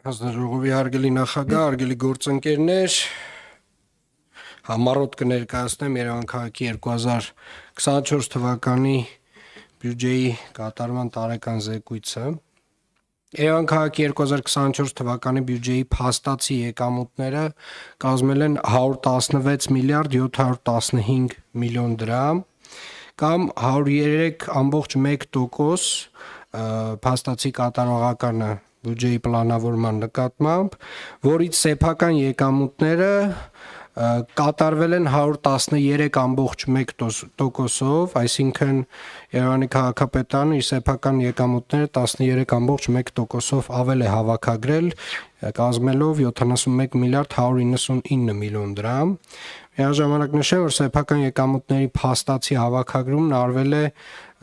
Հանձնաժողովի հարգելի նախագահ, հարգելի գործընկերներ, համառոտ կներկայացնեմ Երևան քաղաքի 2024 թվականի բյուջեի կատարման տարեկան զեկույցը։ Երևան քաղաքի 2024 թվականի բյուջեի փաստացի եկամուտները կազմել են 116 միլիարդ 715 միլիոն դրամ կամ 103.1% փաստացի կատարողականը բյուջեի պլանավորման նկատմամբ, որից սեփական եկամուտները կատարվել են 113.1%-ով, այսինքն Երևանի քաղաքապետարանը իր սեփական եկամուտները 13.1%-ով ավել է հավաքագրել, կազմելով 71 միլիարդ 199 միլիոն դրամ։ Միաժամանակ նշեմ, որ սեփական եկամուտների փաստացի հավաքագրումն արվել է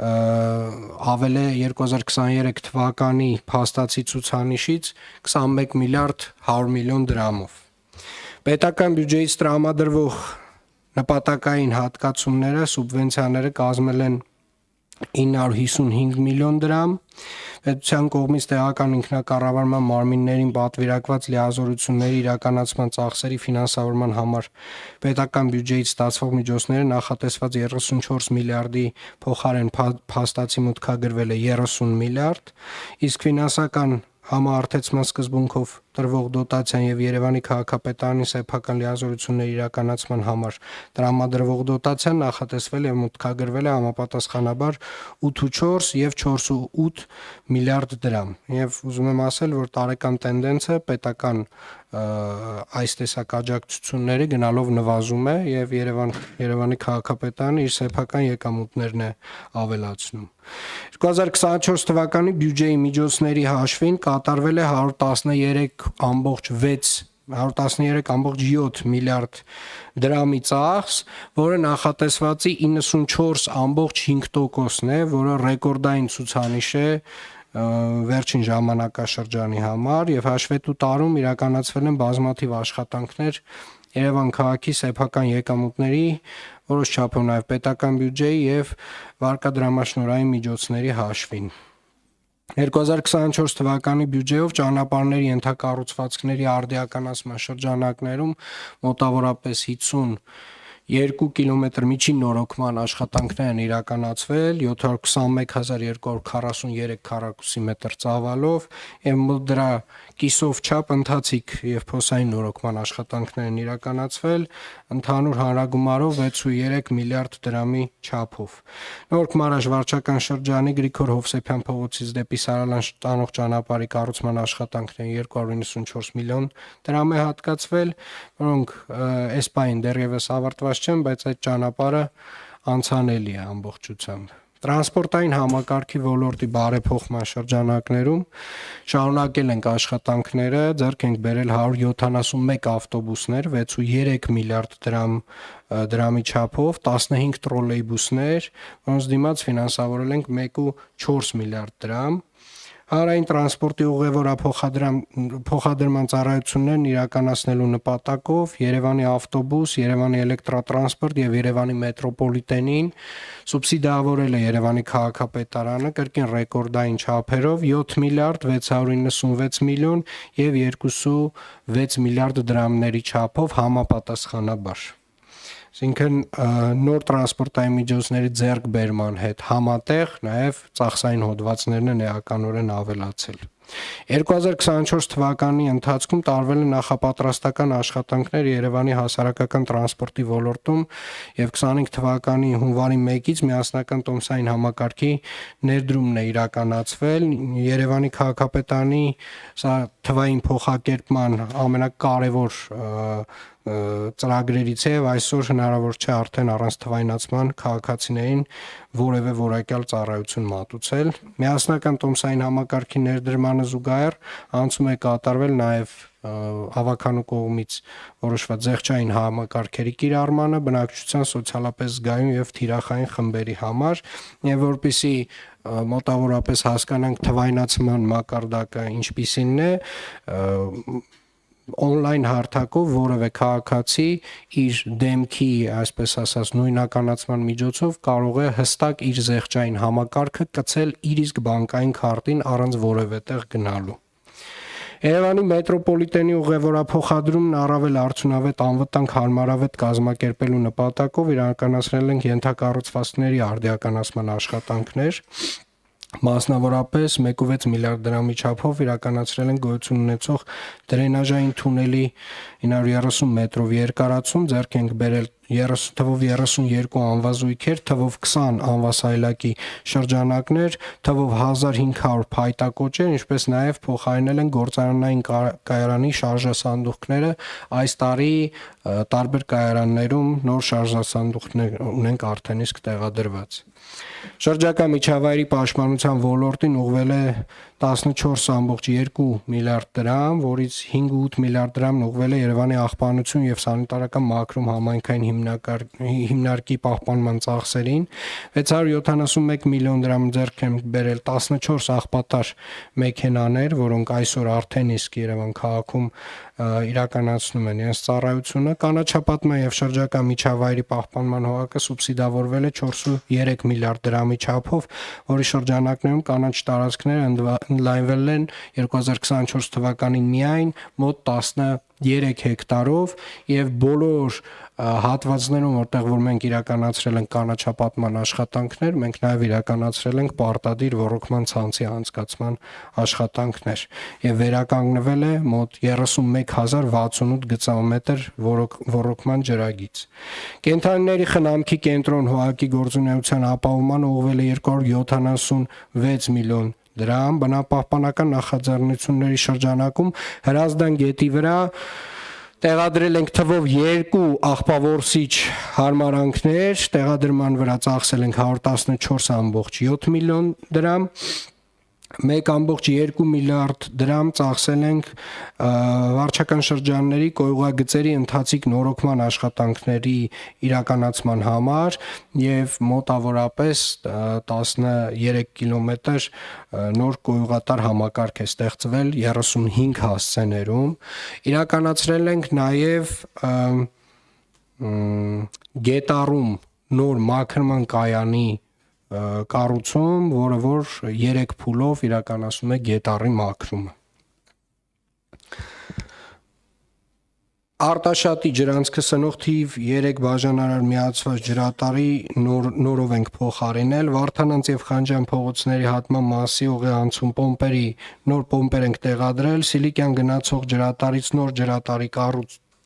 ավել է 2023 թվականի փաստացի ցուցանիշից 21 միլիարդ 100 միլիոն դրամով։ Պետական բյուջեից տրամադրվող նպատակային հատկացումները, սուբվենցիաները կազմել են 955 միլիոն դրամ, պետության կողմից տեղական ինքնակառավարման մարմիններին պատվիրակված լիազորությունների իրականացման ծախսերի ֆինանսավորման համար պետական բյուջեից ստացվող միջոցները նախատեսված 34 միլիարդի փոխարեն փաստացի մուտքագրվել է 30 միլիարդ, իսկ ֆինանսական համահարթեցման սկզբունքով տրվող դոտացիան եւ Երևանի քաղաքապետարանի սեփական լիազորությունների իրականացման համար տրամադրվող դոտացիան նախատեսվել եւ մուտքագրվել է համապատասխանաբար 8.4 եւ 4.8 միլիարդ դրամ։ Եվ ուզում եմ ասել, որ տարեկան տենդենսը պետական այս տեսակ աջակցությունների գնալով նվազում է եւ Երևանի քաղաքապետարանը իր սեփական եկամուտներն է ավելացնում։ 2024 թվականի բյուջեի միջոցների հաշվին կատարվել է 113.7 միլիարդ դրամի ծախս, որը նախատեսվածի 94.5%-ն է, որը ռեկորդային ցուցանիշ է վերջին ժամանակաշրջանի համար եւ հաշվետու տարում իրականացվել են բազմաթիվ աշխատանքներ Երևան քաղաքի սեփական եկամուտների, որոշ չափով նաեւ պետական բյուջեի եւ վարկադրամաշնորհային միջոցների հաշվին։ 2024 թվականի բյուջեով ճանապարհների ենթակառուցվածքների արդիականացման շրջանակներում մոտավորապես 52 կիլոմետր միջին նորոգման աշխատանքներ են իրականացվել 721.243 քառակուսի մետր ծավալով եւ մոտ դրա կիսով չափ ընթացիկ եւ փոսային նորոգման աշխատանքներ են իրականացվել ընդհանուր հանրագումարով 6.3 միլիարդ դրամի չափով։ Նորք Մարաշ վարչական շրջանի Գրիգոր Հովսեփյան փողոցից դեպի Սարալան տանող ճանապարհի կառուցման աշխատանքներին 294 միլիոն դրամ է հատկացվել, որոնք այս պահին դեռևս ավարտված չեն, բայց այդ ճանապարհը անցանելի է ամբողջությամբ։ Տրանսպորտային համակարգի ոլորտի բարեփոխման շրջանակներում շարունակել ենք աշխատանքները, ձեռք ենք բերել 171 ավտոբուսներ 6.3 միլիարդ դրամի չափով, 15 տրոլեյբուսներ, որոնց դիմաց ֆինանսավորել ենք 1.4 միլիարդ դրամ։ Հանրային տրանսպորտի ուղևորափոխադրման ծառայություններն իրականացնելու նպատակով Երևանի ավտոբուս, Երևանի էլեկտրատրանսպորտ եւ Երևանի մետրոպոլիտենին սուբսիդավորել է Երևանի քաղաքապետարանը կրկին ռեկորդային չափերով 7 միլիարդ 696 միլիոն եւ 2.6 միլիարդ դրամների չափով համապատասխանաբար։ Այսինքն նոր տրանսպորտային միջոցների ձեռքբերման հետ համատեղ նաև ծախսային հոդվածներն են էականորեն ավելացել։ 2024 թվականի ընթացքում տարվել են նախապատրաստական աշխատանքներ Երևանի հասարակական տրանսպորտի ոլորտում եւ 25 թվականի հունվարի 1-ից միասնական տոմսային համակարգի ներդրումն է իրականացվել։ Երևանի քաղաքապետարանի սա թվային փոխակերպման ամենակարևոր ծրագրերից է եւ այսօր հնարավոր չէ արդեն առանց թվայնացման քաղաքացիներին որևէ որակյալ ծառայություն մատուցել։ Միասնական տոմսային համակարգի ներդրմանը զուգահեռ անցում է կատարվել նաեւ ավականու կողմից որոշված զեղչային համակարգերի կիրառմանը բնակչության սոցիալապես զգայուն եւ թիրախային խմբերի համար եւ որպեսզի մոտավորապես հասկանանք թվայնացման մակարդակը ինչպիսին է on-line հարթակով որևէ քաղաքացի իր դեմքի, այսպես ասած, նույնականացման միջոցով կարող է հստակ իր զեղչային համակարգը կցել իր իսկ բանկային քարտին առանց որևէ տեղ գնալու։ Երևանի մետրոպոլիտենի ուղևորափոխադրումն առավել արդյունավետ անվտանգ հարմարավետ կազմակերպելու նպատակով իրականացրել ենք ենթակառուցվածքների արդիականացման աշխատանքներ։ Մասնավորապես 1.6 միլիարդ դրամի չափով իրականացրել են գոյություն ունեցող դրենաժային թունելի 930 մետրով երկարացում, ձեռք ենք բերել թվով 32 անվազույգեր, թվով 20 անվասայլակի շրջանակներ, թվով 1500 փայտակոճեր, ինչպես նաև փոխարինել են գործարանային կայարանի շարժասանդուղքները։ Այս տարի տարբեր կայարաններում նոր շարժասանդուղքներ ունենք արդեն իսկ տեղադրված։ Շրջակա միջավայրի պաշտպանության ոլորտին ուղղվել է 14.2 միլիարդ դրամ, որից 5.8 միլիարդ դրամն ուղղվել է Երևանի աղբանություն եւ սանիտարական մաքրում համայնքային հիմնարկի պահպանման ծախսերին, 671 միլիոն դրամ ձեռք են բերել 14 աղբատար մեքենաներ, որոնք այսօր արդեն իսկ Երևան քաղաքում իրականացնում են իրենց ծառայությունը, կանաչապատման եւ շրջակա միջավայրի պահպանման հողակը սուբսիդավորվել է 4.3 միլիարդ դրամի չափով, որի շրջանակներում կանաչ տարածքները ընդլայնվել են 2024 թվականին միայն մոտ 13 հեկտարով եւ բոլոր հատվածներում, որտեղ որ մենք իրականացրել ենք կանաչապատման աշխատանքներ, մենք նաև իրականացրել ենք պարտադիր ոռոգման ցանցի անցկացման աշխատանքներ եւ վերականգնվել է մոտ 31068 գծամետր ոռոգման ջրագիծ։ Կենթանիների խնամքի կենտրոն հողակի գործունեության ապահովման ուղղվել է 276 միլիոն դրամ, բնապահպանական նախաձեռնությունների շրջանակում Հրազդան գետի վրա տեղադրել ենք թվով 2 աղբավորսիչ հարմարանքներ, տեղադրման վրա ծախսել ենք 114.7 միլիոն դրամ, 1.2 միլիարդ դրամ ծախսել ենք վարչական շրջանների կոյուղագծերի ընթացիկ նորոգման աշխատանքների իրականացման համար եւ մոտավորապես 13 կիլոմետր նոր կոյուղատար համակարգ է ստեղծվել 35 հասցեներում, իրականացրել ենք նաեւ գետառում նոր մաքրման կայանի կառուցում, որը որ 3 փուլով իրականացնում է գետառի մաքրումը։ Արտաշատի ջրանցքը սնող թիվ 3 բաժանարար միացված ջրատարի նորով ենք փոխարինել, Վարդանանց եւ Խանջյան փողոցների հատման մասի ուղի անցում պոմպերի նոր պոմպեր ենք տեղադրել, Սիլիկյան գնացող ջրատարից նոր ջրատարի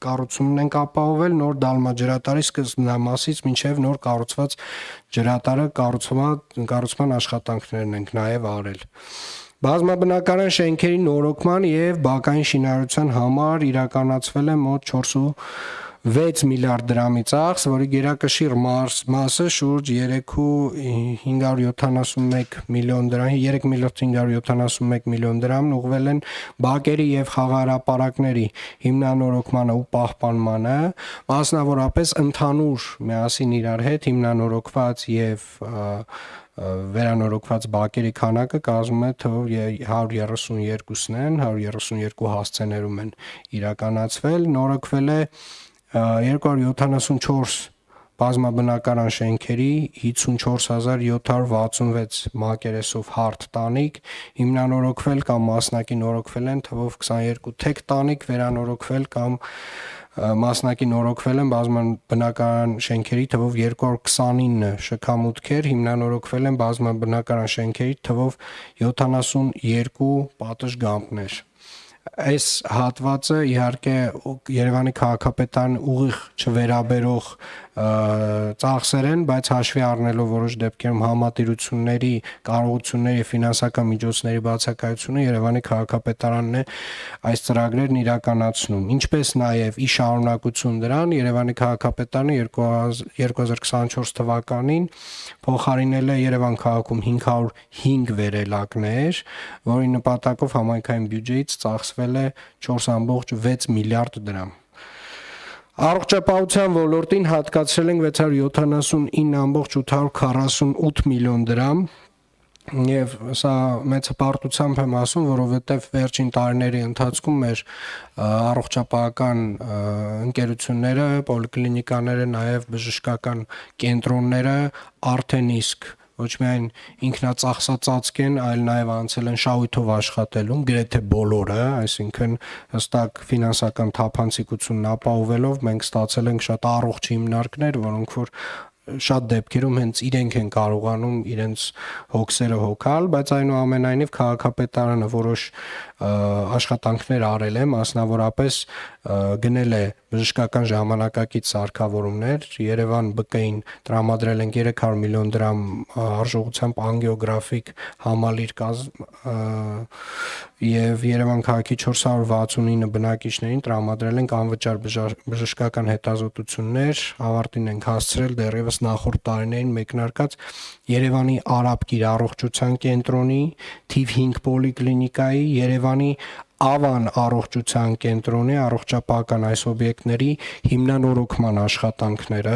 կառուցումն ենք ապահովել, նոր Դալմա ջրատարի սկզբնամասից մինչև նոր կառուցված ջրատարը կառուցման աշխատանքներն ենք նաև արել։ Բազմաբնակարան շենքերի նորոգման եւ բակային շինարարության համար իրականացվել է մոտ 4.6 միլիարդ դրամի ծախս, որի գերակշիռ մասը շուրջ 3.571 միլիոն դրամ, 3.571 միլիոն դրամն ուղղվել են բակերի եւ խաղահրապարակների հիմնանորոգմանը ու պահպանմանը, մասնավորապես ընդհանուր միասին իրար հետ հիմնանորոգված եւ վերանորոգված բակերի քանակը կազմում է թվով 132-ն են, 132 հասցեներում են իրականացվել, նորոգվել է 274 բազմաբնակարան շենքերի 54766 մակերեսով հարթ տանիք, հիմնանորոգվել կամ մասնակի նորոգվել են թվով 22 թեք տանիք, վերանորոգվել կամ մասնակի նորոգվել են բազմաբնակարան շենքերի թվով 229 շքամուտքեր, հիմնանորոգվել են բազմաբնակարան շենքերի թվով 72 պատշգամբներ։ Այս հատվածը իհարկե Երևանի քաղաքապետարան ուղիղ չվերաբերող ծախսեր են, բայց հաշվի առնելով որոշ դեպքերում համատիրությունների կարողությունների եւ ֆինանսական միջոցների բացակայությունը Երևանի քաղաքապետարանն է այս ծրագրերն իրականացնում, ինչպես նաեւ ի շարունակություն դրան Երևանի քաղաքապետարանը 2024 թվականին փոխարինել է Երևան քաղաքում 505 վերելակներ, որի նպատակով համայնքային բյուջեից ծախսվել է 4.6 միլիարդ դրամ։ Առողջապահության ոլորտին հատկացրել ենք 679.848 միլիոն դրամ եւ սա մեծ հպարտությամբ եմ ասում, որովհետեւ վերջին տարիների ընթացքում մեր առողջապահական ընկերությունները, պոլիկլինիկաները, նաեւ բժշկական կենտրոնները արդեն իսկ ոչ միայն ինքնածախսածածկ են, այլ նաև անցել են շահույթով աշխատելուն, գրեթե բոլորը, այսինքն հստակ ֆինանսական թափանցիկությունն ապահովելով մենք ստացել ենք շատ առողջ հիմնարկներ, որոնք որ շատ դեպքերում հենց իրենք են կարողանում իրենց հոգսերը հոգալ, բայց այնուամենայնիվ քաղաքապետարանը որոշ աշխատանքներ արել է, մասնավորապես գնել է բժշկական ժամանակակից սարքավորումներ, Երևան ԲԿ-ին տրամադրել են 300 միլիոն դրամ արժողությամբ անգիոգրաֆիկ համալիր եւ Երևան քաղաքի 469 բնակիչներին տրամադրել ենք անվճար բժշկական հետազոտություններ, ավարտին ենք հասցրել դեռևս նախորդ տարիներին մեկնարկած Երևանի Արաբկիր առողջության կենտրոնի, թիվ 5 պոլիկլինիկայի, Երևանի Ավան առողջության կենտրոնի առողջապահական այս օբյեկտների հիմնանորոգման աշխատանքները,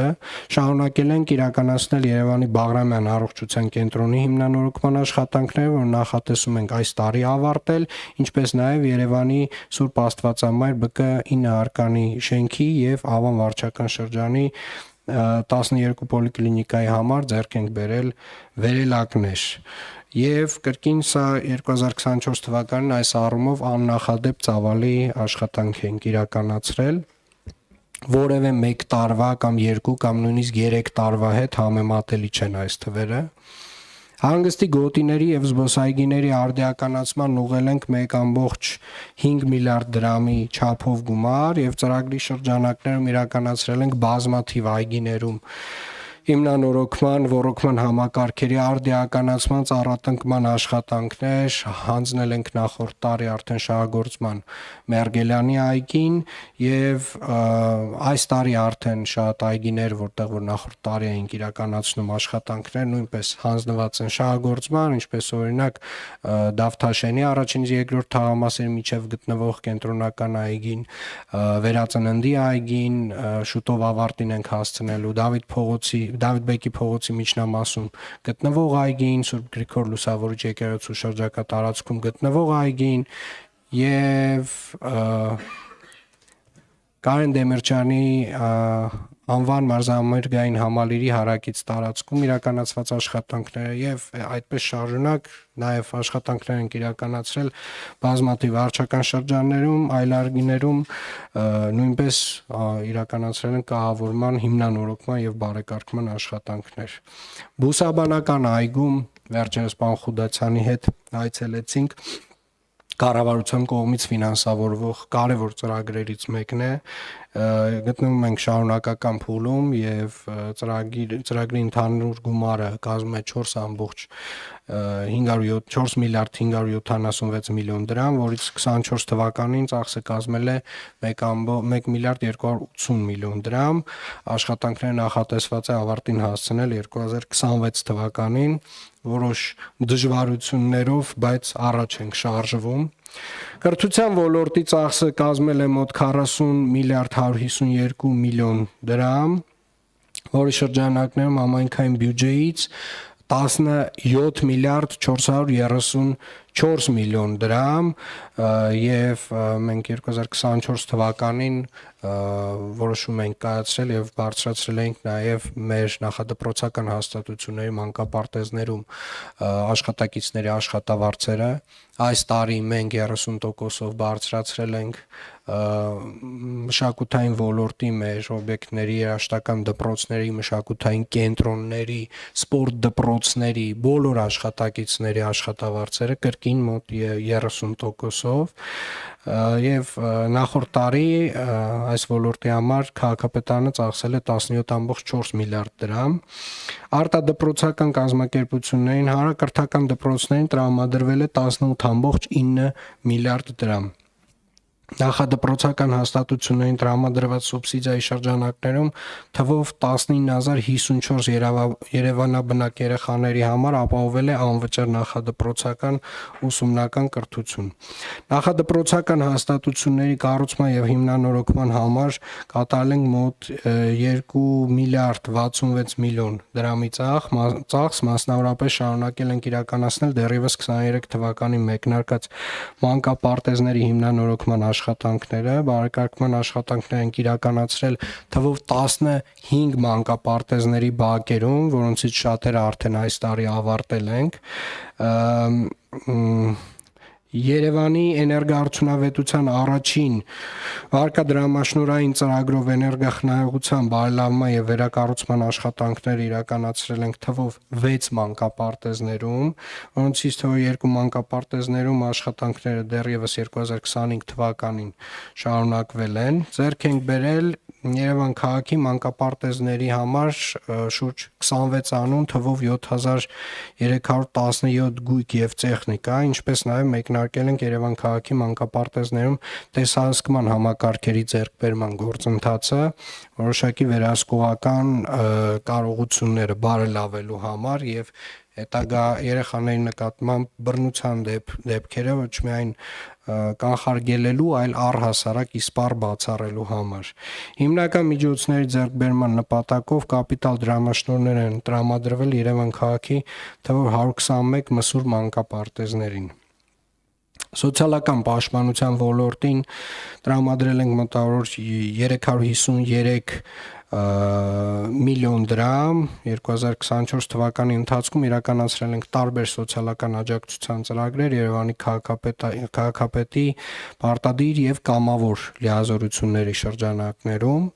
շարունակել ենք իրականացնել Երևանի Բաղրամյան առողջության կենտրոնի հիմնանորոգման աշխատանքները, որ նախատեսում ենք այս տարի ավարտել, ինչպես նաև Երևանի Սուրբ Աստվածամայր ԲԿ 9 արկանի շենքի եւ Ավան վարչական շրջանի 12 պոլիկլինիկայի համար ձեռք ենք բերել վերելակներ եւ կրկին սա 2024 թվականին այս առումով աննախադեպ ծավալի աշխատանք ենք իրականացրել որևէ 1 տարվա կամ 2 կամ նույնիսկ 3 տարվա հետ համեմատելի չեն այս թվերը Հանգստի գոտիների եւ զբոսայգիների արդիականացման ուղղել ենք 1.5 միլիարդ դրամի չափով գումար եւ ծրագրի շրջանակներում իրականացրել ենք բազմաթիվ այգիներում հիմնանորոգման, ոռոգման համակարգերի արդիականացման ծառատնկման աշխատանքներ, հանձնել ենք նախորդ տարի արդեն շահագործման Մերգելյանի այգին եւ այս տարի արդեն շատ այգիներ, որտեղ որ նախորդ տարի էինք իրականացնում աշխատանքներ, նույնպես հանձնված են շահագործման, ինչպես օրինակ Դավթաշենի առաջին եւ երկրորդ թաղամասերի միջև գտնվող կենտրոնական այգին, Վերածննդի այգին, շուտով ավարտին ենք հասցնելու Դավիթ Բեկի փողոցի միջնամասում գտնվող այգին, Սուրբ Գրիգոր Լուսավորիչ եկեղեցու շրջակա տարածքում գտնվող այգին եւ Կարեն Դեմիրճյանի անվան մարզամերգային համալիրի հարակից տարածքում իրականացված աշխատանքները եւ այդպես շարունակ նաեւ աշխատանքներ են իրականացրել բազմաթիվ վարչական շրջաններում, այլարգիներում նույնպես իրականացրել են կահավորման, հիմնանորոգման եւ բարեկարգման աշխատանքներ։ Բուսաբանական այգում վերջերս պարոն Խուդացյանի հետ այցելեցինք կառավարության կողմից ֆինանսավորվող կարևոր ծրագրերից մեկն է գտնվում ենք շարունակական փուլում եւ ծրագրի ընդհանուր գումարը կազմում է 4 միլիարդ 576 միլիոն դրամ, որից 24 թվականին ծախսը կազմել է 1 միլիարդ 280 միլիոն դրամ, աշխատանքները նախատեսված է ավարտին հասցնել 2026 թվականին, որոշ դժվարություններով, բայց առաջ ենք շարժվում Կրթության ոլորտի ծախսը կազմել է մոտ 40 միլիարդ 152 միլիոն դրամ, որի շրջանակներում համայնքային բյուջեից 17 միլիարդ 434 միլիոն դրամ եւ մենք 2024 թվականին որոշում ենք կայացրել եւ բարձրացրել ենք նաեւ մեր նախադպրոցական հաստատությունների մանկապարտեզներում աշխատակիցների աշխատավարձերը այս տարի մենք 30%-ով բարձրացրել ենք մշակութային ոլորտի մեր օբյեկտների, երաժշտական դպրոցների, մշակութային կենտրոնների, սպորտ դպրոցների, բոլոր աշխատակիցների աշխատավարձերը կրկին մոտ 30%-ով եւ նախորդ տարի այս ոլորտի համար քաղաքապետարանը ծախսել է 17.4 միլիարդ դրամ արտադպրոցական կազմակերպություններին հանրակրթական դպրոցներին տրամադրվել է 18.9 միլիարդ դրամ Նախադպրոցական հաստատություններին տրամադրված սուբսիդիայի շրջանակներում թվով 19054 երևանաբնակ երեխաների համար ապահովել է անվճար նախադպրոցական ուսումնական կրթություն։ Նախադպրոցական հաստատությունների կառուցման եւ հիմնանորոգման համար կատարել ենք մոտ 2 միլիարդ 66 միլիոն դրամի ծախս, մասնավորապես շարունակել ենք իրականացնել դեռևս 23 թվականին մեկնարկած մանկապարտեզների հիմնանորոգման աշխատանքները, բարեկարգման աշխատանքներ ենք իրականացրել թվով 15 մանկապարտեզների բակերում, որոնցից շատերը արդեն այս տարի ավարտել ենք։ Երևանի էներգոարդյունավետության առաջին վարկադրամաշնորհային ծրագրով էներգախնայողության բարելավման եւ վերակառուցման աշխատանքներ իրականացրել ենք թվով 6 մանկապարտեզներում, որոնցից թվով 2 մանկապարտեզներում աշխատանքները դեռևս 2025 թվականին շարունակվել են։ Ձեռք ենք բերել Երևան քաղաքի մանկապարտեզների համար շուրջ 26 անուն թվով 7317 գույք եւ տեխնիկա, ինչպես նաեւ մեկնարկել ենք Երևան քաղաքի մանկապարտեզներում տեսահսկման համակարգերի ձեռքբերման գործընթացը, որոշակի վերահսկողական կարողությունները բարելավելու համար եւ հետագա երեխաների նկատմամբ բռնության դեպքերը ոչ միայն կանխարգելելու, այլ առհասարակ իսպառ բացառելու համար։ Հիմնական միջոցների ձեռքբերման նպատակով կապիտալ դրամաշնորհներ են տրամադրվել Երևան քաղաքի թվով 121 մսուր մանկապարտեզներին։ Սոցիալական պաշտպանության ոլորտին տրամադրել ենք մոտավորապես 353 միլիոն դրամ, 2024 թվականի ընթացքում իրականացրել ենք տարբեր սոցիալական աջակցության ծրագրեր Երևանի քաղաքապետի պարտադիր եւ կամավոր լիազորությունների շրջանակներում,